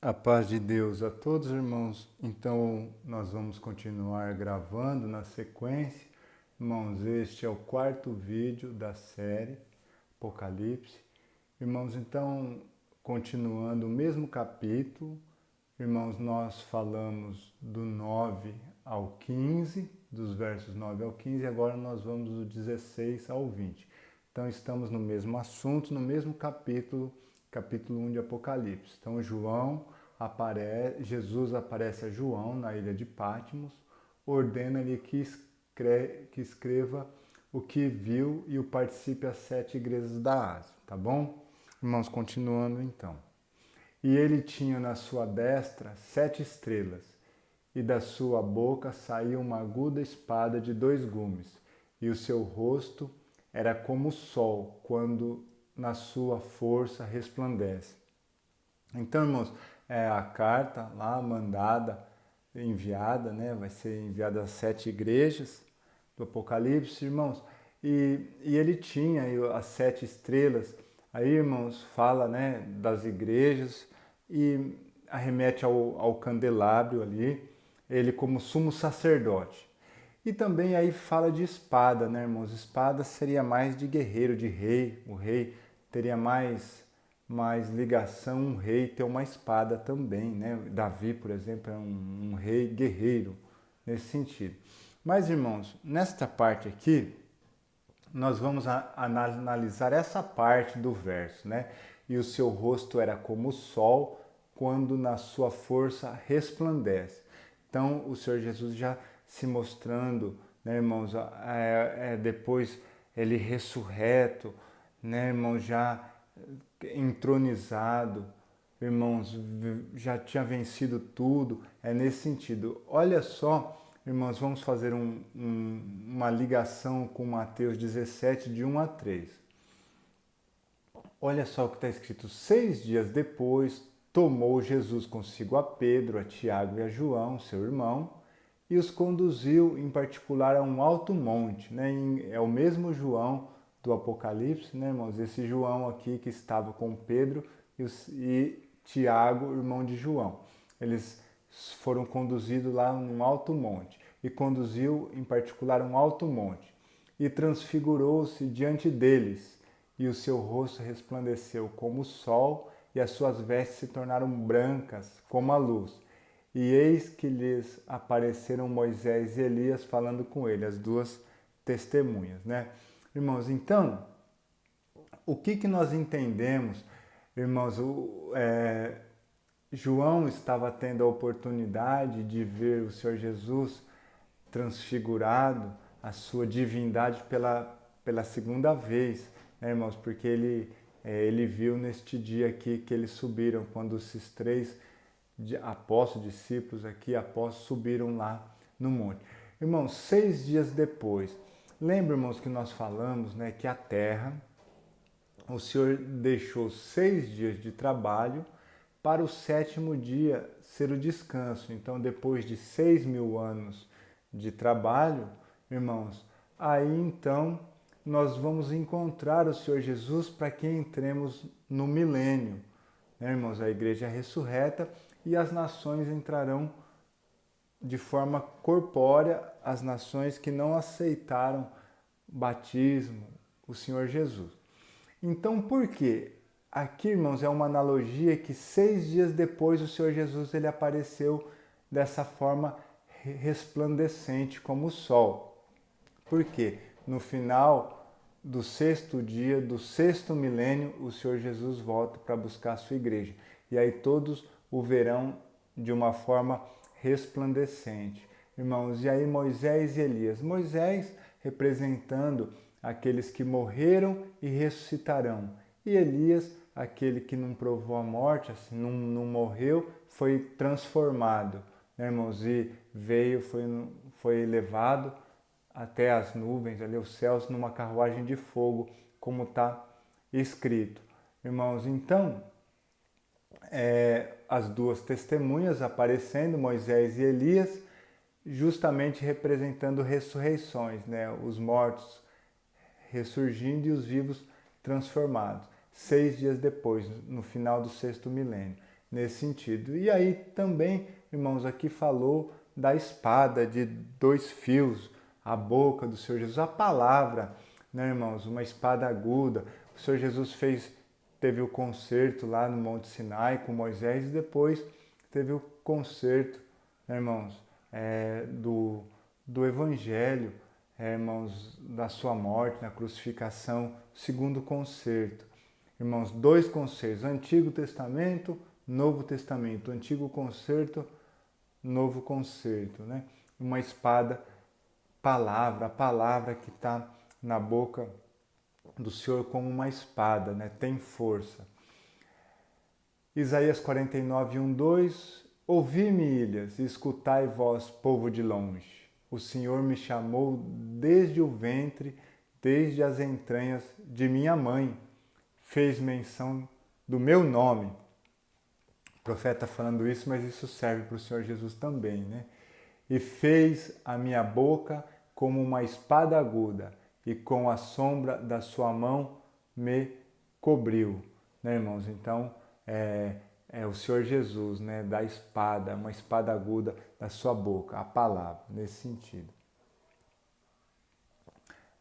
A paz de Deus a todos, irmãos. Então, nós vamos continuar gravando na sequência. Irmãos, este é o quarto vídeo da série Apocalipse. Irmãos, então, continuando o mesmo capítulo, irmãos, nós falamos do 9 ao 15, dos versos 9 ao 15, e agora nós vamos do 16 ao 20. Então, estamos no mesmo assunto, no mesmo capítulo 1 de Apocalipse. Então, Jesus aparece a João na ilha de Patmos, ordena-lhe que escreva o que viu e o participe às 7 igrejas da Ásia, tá bom? Irmãos, continuando então. E ele tinha na sua destra 7 estrelas, e da sua boca saía uma aguda espada de 2 gumes, e o seu rosto era como o sol, quando na sua força resplandece. Então, irmãos, a carta lá enviada, né? Vai ser enviada às 7 igrejas do Apocalipse, irmãos. E ele tinha as 7 estrelas. Aí, irmãos, fala, né, das igrejas e arremete ao candelabro ali, ele como sumo sacerdote. E também aí fala de espada, né, irmãos? Espada seria mais de guerreiro, de rei. O rei teria mais ligação, um rei ter uma espada também, né? Davi, por exemplo, é um rei guerreiro nesse sentido. Mas, irmãos, nesta parte aqui, nós vamos analisar essa parte do verso, né? E o seu rosto era como o sol, quando na sua força resplandece. Então, o Senhor Jesus já se mostrando, né, irmãos, depois ele ressurreto, né, irmãos, já entronizado, irmãos, já tinha vencido tudo, é nesse sentido. Olha só, irmãos, vamos fazer uma ligação com Mateus 17, de 1 a 3. Olha só o que está escrito: 6 dias depois, tomou Jesus consigo a Pedro, a Tiago e a João, seu irmão, e os conduziu em particular a um alto monte, né? É o mesmo João do Apocalipse, né, irmãos? Esse João aqui que estava com Pedro e Tiago, irmão de João. Eles foram conduzidos lá num alto monte, e conduziu em particular um alto monte, e transfigurou-se diante deles, e o seu rosto resplandeceu como o sol, e as suas vestes se tornaram brancas como a luz. E eis que lhes apareceram Moisés e Elias falando com ele, as duas testemunhas, né? Irmãos, então, o que nós entendemos, irmãos? João estava tendo a oportunidade de ver o Senhor Jesus transfigurado, a sua divindade pela segunda vez, né, irmãos? Porque ele viu neste dia aqui que eles subiram, quando esses 3 apóstolos, discípulos aqui, apóstolos, subiram lá no monte. Irmãos, 6 dias depois, lembra, irmãos, que nós falamos, né, que a terra, o Senhor deixou 6 dias de trabalho para o 7º dia ser o descanso. Então, depois de 6.000 anos de trabalho, irmãos, aí então nós vamos encontrar o Senhor Jesus para que entremos no milênio, né, irmãos? A igreja ressurreta e as nações entrarão de forma corpórea, as nações que não aceitaram batismo, o Senhor Jesus. Então, por quê? Aqui, irmãos, é uma analogia que 6 dias depois o Senhor Jesus ele apareceu dessa forma resplandecente como o sol. Por quê? No final do 6º dia, do 6º milênio, o Senhor Jesus volta para buscar a sua igreja. E aí todos o verão de uma forma resplandecente. Irmãos, e aí Moisés e Elias. Moisés representando aqueles que morreram e ressuscitarão. E Elias, aquele que não provou a morte, assim, não morreu, foi transformado, né, irmãos? E foi levado até as nuvens, ali os céus, numa carruagem de fogo, como está escrito. Irmãos, então, as duas testemunhas aparecendo, Moisés e Elias, justamente representando ressurreições, né? Os mortos ressurgindo e os vivos transformados. 6 dias depois, no final do 6º milênio. nesse sentido. E aí também, irmãos, aqui falou da espada de 2 fios, a boca do Senhor Jesus, a palavra, né, irmãos, uma espada aguda. O Senhor Jesus teve o concerto lá no Monte Sinai com Moisés e depois teve o concerto, né, irmãos, do Evangelho, irmãos, da sua morte, na crucificação, segundo concerto. Irmãos, 2 concertos, Antigo Testamento, Novo Testamento, Antigo Concerto, Novo Concerto, né? Uma espada, palavra, a palavra que está na boca do Senhor como uma espada, né? Tem força. Isaías 49, 1, 2, ouvi-me, ilhas, e escutai vós, povo de longe. O Senhor me chamou desde o ventre, desde as entranhas de minha mãe. Fez menção do meu nome. O profeta falando isso, mas isso serve para o Senhor Jesus também, né? E fez a minha boca como uma espada aguda, e com a sombra da sua mão me cobriu, né, irmãos? Então, é o Senhor Jesus, né, da espada, uma espada aguda da sua boca, a palavra, nesse sentido.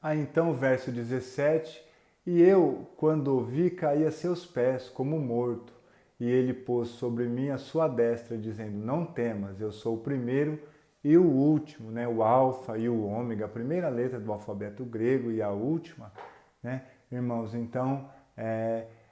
Aí então o verso 17, e eu, quando ouvi, caí a seus pés como morto, e ele pôs sobre mim a sua destra, dizendo, não temas, eu sou o primeiro e o último, né, o alfa e o ômega, a primeira letra do alfabeto grego e a última, né, irmãos? Então,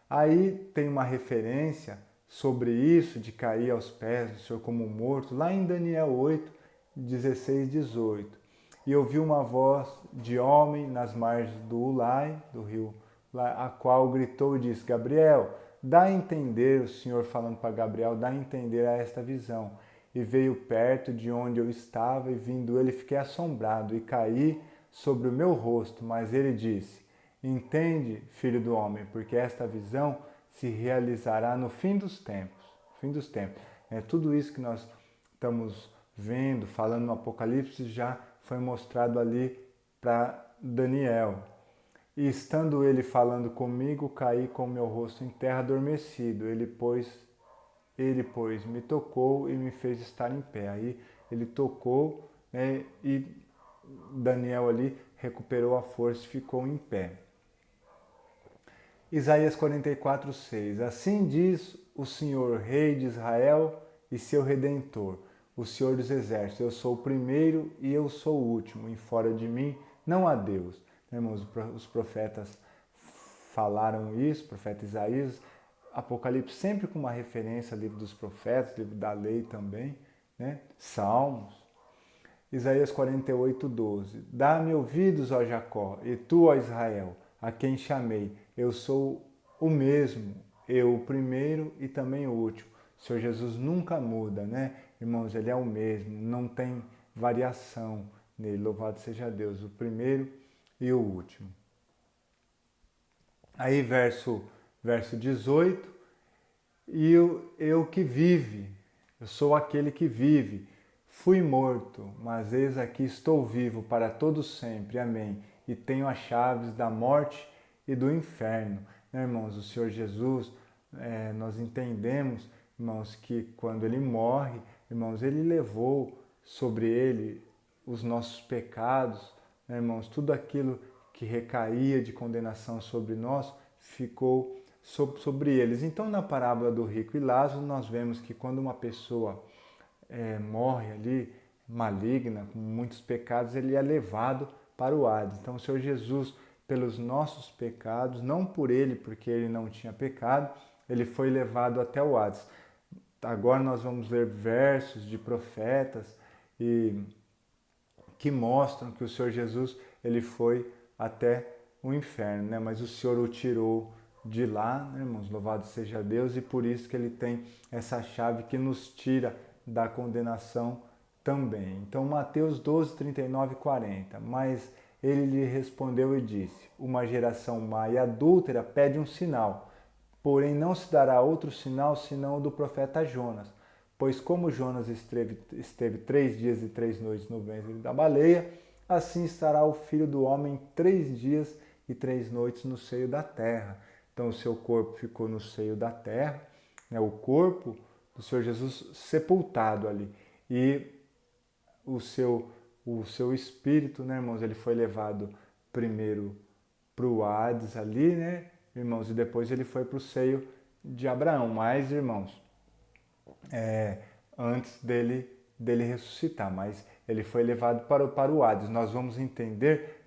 aí tem uma referência sobre isso, de cair aos pés do Senhor como morto, lá em Daniel 8, 16, 18. E ouvi uma voz de homem nas margens do Ulai, do rio, a qual gritou e disse, Gabriel, dá a entender, o Senhor falando para Gabriel, dá a entender a esta visão. E veio perto de onde eu estava, e vindo ele fiquei assombrado, e caí sobre o meu rosto, mas ele disse, entende, filho do homem, porque esta visão se realizará no fim dos tempos. Fim dos tempos. Tudo isso que nós estamos vendo, falando no Apocalipse, já foi mostrado ali para Daniel. E estando ele falando comigo, caí com meu rosto em terra adormecido. Ele, pois, me tocou e me fez estar em pé. Aí ele tocou, né, e Daniel ali recuperou a força e ficou em pé. Isaías 44, 6. Assim diz o Senhor, Rei de Israel e seu Redentor, o Senhor dos Exércitos. Eu sou o primeiro e eu sou o último, e fora de mim não há Deus. Irmãos, os profetas falaram isso, o profeta Isaías, Apocalipse sempre com uma referência ao livro dos profetas, livro da lei também, né? Salmos. Isaías 48, 12. Dá-me ouvidos, ó Jacó, e tu, ó Israel, a quem chamei. Eu sou o mesmo, eu o primeiro e também o último. O Senhor Jesus nunca muda, né? Irmãos, ele é o mesmo, não tem variação nele. Louvado seja Deus, o primeiro e o último. Aí verso 18, e eu que vive, eu sou aquele que vive, fui morto, mas eis aqui estou vivo para todo sempre, amém, e tenho as chaves da morte e do inferno. Né, irmãos, o Senhor Jesus, nós entendemos, irmãos, que quando ele morre, irmãos, ele levou sobre ele os nossos pecados, né, irmãos, tudo aquilo que recaía de condenação sobre nós, ficou sobre eles. Então, na parábola do rico e Lázaro, nós vemos que quando uma pessoa morre ali, maligna, com muitos pecados, ele é levado para o Hades. Então, o Senhor Jesus, pelos nossos pecados, não por ele, porque ele não tinha pecado, ele foi levado até o Hades. Agora nós vamos ler versos de profetas que mostram que o Senhor Jesus ele foi até o inferno, né? Mas o Senhor o tirou de lá, né, irmãos? Louvado seja Deus, e por isso que ele tem essa chave que nos tira da condenação também. Então, Mateus 12, 39 e 40. Mas ele lhe respondeu e disse, uma geração má e adúltera pede um sinal, porém não se dará outro sinal senão o do profeta Jonas. Pois como Jonas esteve 3 dias e 3 noites no ventre da baleia, assim estará o Filho do Homem 3 dias e 3 noites no seio da terra. Então o seu corpo ficou no seio da terra, né? O corpo o Senhor Jesus sepultado ali. E o seu espírito, né, irmãos, ele foi levado primeiro para o Hades ali, né, irmãos, e depois ele foi para o seio de Abraão. Mas, irmãos, antes dele ressuscitar, mas ele foi levado para o Hades. Nós vamos entender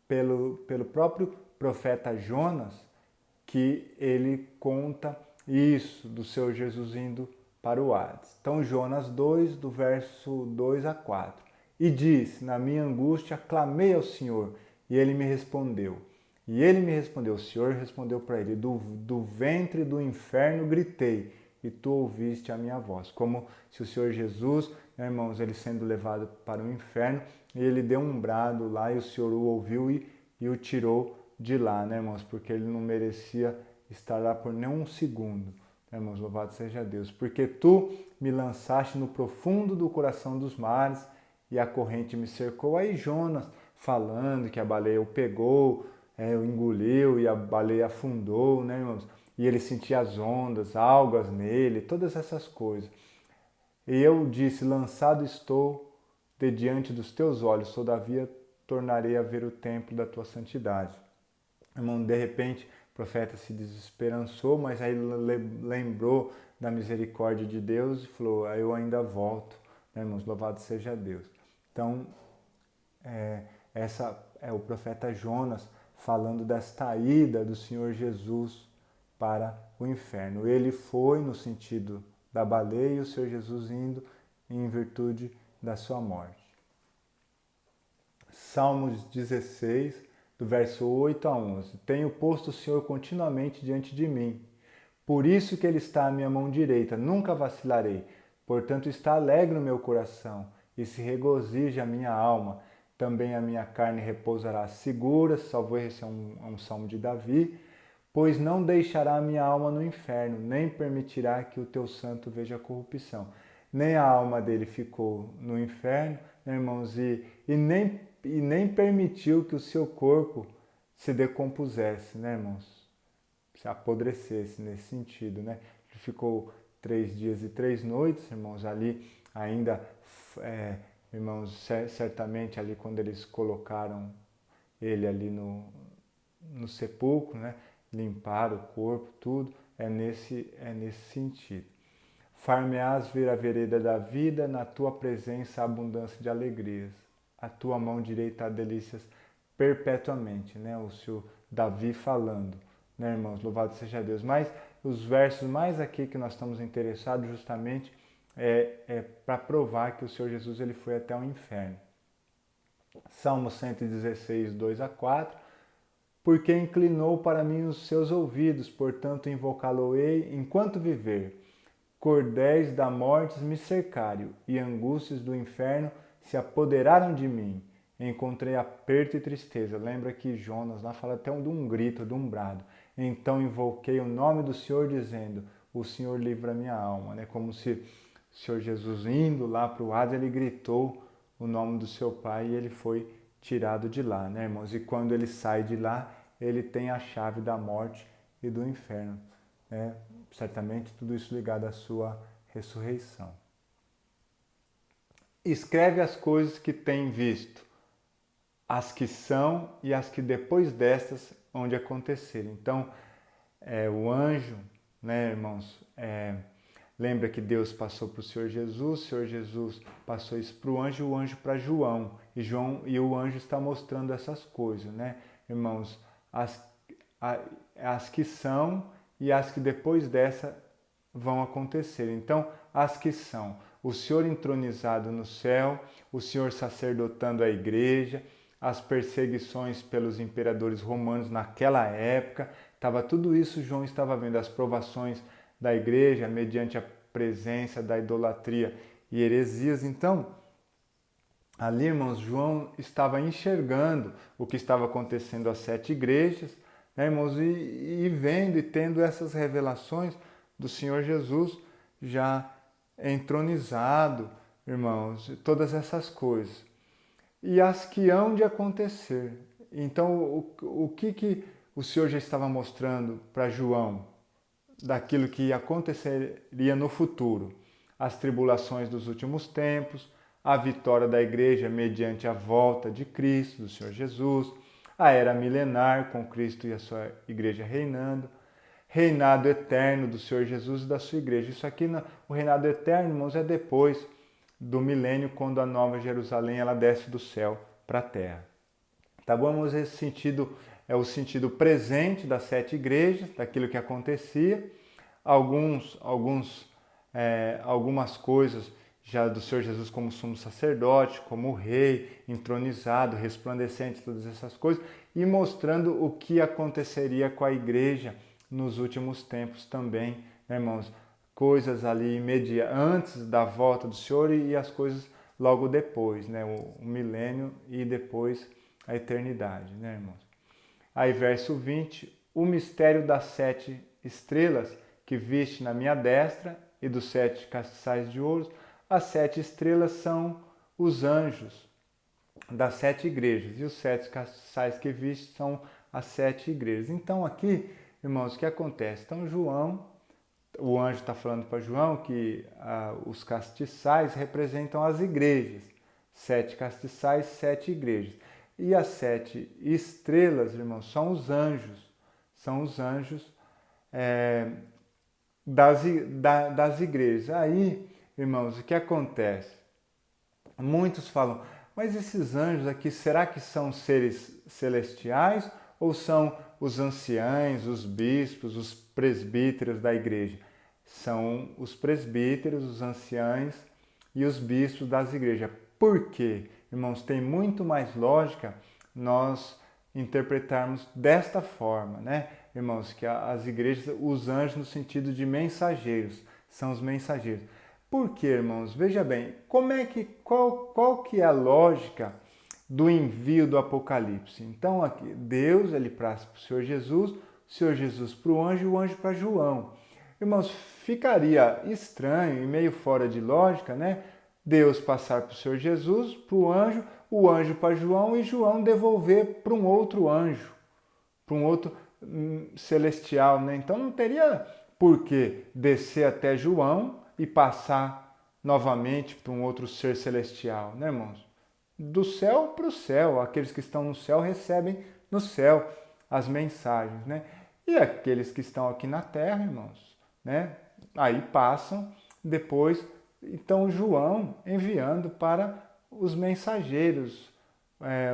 pelo próprio profeta Jonas que ele conta isso do seu Jesus indo para o Hades. Então, Jonas 2, do verso 2 a 4. E disse, na minha angústia, clamei ao Senhor, e ele me respondeu. E ele me respondeu, o Senhor respondeu para ele, do ventre do inferno gritei, e tu ouviste a minha voz. Como se o Senhor Jesus, né, irmãos, ele sendo levado para o inferno, e ele deu um brado lá, e o Senhor o ouviu e o tirou de lá, né, irmãos, porque ele não merecia estar lá por nem um segundo. Irmãos, louvado seja Deus, porque tu me lançaste no profundo do coração dos mares e a corrente me cercou. Aí Jonas falando que a baleia o pegou, o engoliu e a baleia afundou, né, irmãos? E ele sentia as ondas, algas nele, todas essas coisas. E eu disse, lançado estou de diante dos teus olhos, todavia tornarei a ver o templo da tua santidade. Irmão, de repente, o profeta se desesperançou, mas aí lembrou da misericórdia de Deus e falou, eu ainda volto, né, irmãos, louvado seja Deus. Então, essa é o profeta Jonas falando desta ida do Senhor Jesus para o inferno. Ele foi no sentido da baleia e o Senhor Jesus indo em virtude da sua morte. Salmos 16, do verso 8 a 11. Tenho posto o Senhor continuamente diante de mim. Por isso que Ele está à minha mão direita, nunca vacilarei. Portanto está alegre o meu coração e se regozija a minha alma. Também a minha carne repousará segura, salvo esse é um salmo de Davi, pois não deixará a minha alma no inferno, nem permitirá que o teu santo veja corrupção. Nem a alma dele ficou no inferno, né, irmãos, e nem permitiu que o seu corpo se decompusesse, né, irmãos? Se apodrecesse nesse sentido, né? Ele ficou 3 dias e 3 noites, irmãos, ali ainda, irmãos, certamente ali quando eles colocaram ele ali no sepulcro, né? Limparam o corpo, tudo, é nesse sentido. Far-me-ás ver a vereda da vida, na tua presença a abundância de alegrias. A tua mão direita há delícias perpetuamente, né? O Senhor Davi falando, né, irmãos? Louvado seja Deus. Mas os versos mais aqui que nós estamos interessados justamente é para provar que o Senhor Jesus ele foi até o inferno. Salmo 116, 2 a 4. Porque inclinou para mim os seus ouvidos, portanto invocá-lo-ei enquanto viver. Cordéis da morte me cercaram, e angústias do inferno se apoderaram de mim. Encontrei aperto e tristeza. Lembra que Jonas lá fala até de um grito, de um brado. Então invoquei o nome do Senhor, dizendo, o Senhor livra minha alma. Né? Como se o Senhor Jesus indo lá para o Hades, ele gritou o nome do seu Pai e ele foi tirado de lá, né, irmãos? E quando ele sai de lá, ele tem a chave da morte e do inferno, né? Certamente tudo isso ligado à sua ressurreição. Escreve as coisas que tem visto, as que são e as que depois destas hão de acontecer. Então, o anjo, né, irmãos, lembra que Deus passou para o Senhor Jesus passou isso para o anjo para João, e o anjo está mostrando essas coisas, né, irmãos, as que são e as que depois dessa vão acontecer. Então, as que são, o Senhor entronizado no céu, o Senhor sacerdotando a igreja, as perseguições pelos imperadores romanos naquela época, tudo isso João estava vendo, as provações da igreja mediante a presença da idolatria e heresias. Então, ali, irmãos, João estava enxergando o que estava acontecendo às 7 igrejas, né, irmãos, e vendo e tendo essas revelações do Senhor Jesus já entronizado, irmãos, todas essas coisas. E as que hão de acontecer. Então, o que o Senhor já estava mostrando para João daquilo que aconteceria no futuro? as tribulações dos últimos tempos, a vitória da igreja mediante a volta de Cristo, do Senhor Jesus, a era milenar com Cristo e a sua igreja reinando, reinado eterno do Senhor Jesus e da sua igreja. Isso aqui, o reinado eterno, irmãos, é depois do milênio, quando a Nova Jerusalém ela desce do céu para a terra. Tá bom, irmãos? Esse sentido é o sentido presente das 7 igrejas, daquilo que acontecia. Algumas coisas já do Senhor Jesus como sumo sacerdote, como rei, entronizado, resplandecente, todas essas coisas, e mostrando o que aconteceria com a igreja nos últimos tempos também, né, irmãos? Coisas ali antes da volta do Senhor e as coisas logo depois, né? O milênio e depois a eternidade, né, irmãos? Aí, verso 20, o mistério das 7 estrelas que viste na minha destra e dos 7 castiçais de ouro. As 7 estrelas são os anjos das 7 igrejas e os 7 castiçais que viste são as 7 igrejas. Então, aqui, irmãos, o que acontece? Então, o anjo está falando para João que os castiçais representam as igrejas. 7 castiçais, 7 igrejas. E as 7 estrelas, irmãos, são os anjos. São os anjos das igrejas. Aí, irmãos, o que acontece? Muitos falam, mas esses anjos aqui, será que são seres celestiais ou são os anciãos, os bispos, os presbíteros da igreja? São os presbíteros, os anciãos e os bispos das igrejas. Por quê? Irmãos, tem muito mais lógica nós interpretarmos desta forma, né? Irmãos, que as igrejas, os anjos no sentido de mensageiros, são os mensageiros. Por quê, irmãos? Veja bem, qual que é a lógica do envio do Apocalipse? Então, aqui, Deus, ele passa para o Senhor Jesus para o anjo e o anjo para João. Irmãos, ficaria estranho e meio fora de lógica, né? Deus passar para o Senhor Jesus, para o anjo para João e João devolver para um outro anjo, para um outro celestial, né? Então não teria por que descer até João e passar novamente para um outro ser celestial, né, irmãos? Do céu para o céu, aqueles que estão no céu recebem no céu as mensagens, né? E aqueles que estão aqui na terra, irmãos, né? Aí passam depois. Então, João enviando para os mensageiros,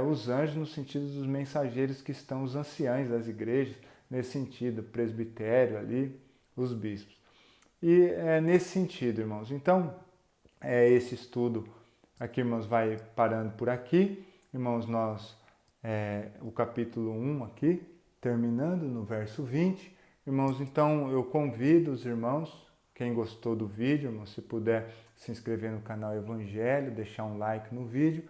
os anjos no sentido dos mensageiros que estão os anciãos das igrejas, nesse sentido, presbitério ali, os bispos. E é nesse sentido, irmãos. Então, esse estudo aqui, irmãos, vai parando por aqui. Irmãos, o capítulo 1 aqui, terminando no verso 20. Irmãos, então eu convido os irmãos, quem gostou do vídeo, irmão, se puder se inscrever no canal Evangelho, deixar um like no vídeo.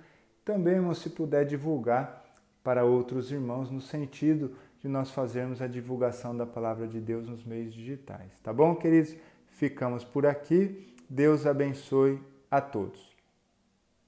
Também, irmão, se puder divulgar para outros irmãos no sentido de nós fazermos a divulgação da palavra de Deus nos meios digitais. Tá bom, queridos? Ficamos por aqui. Deus abençoe a todos.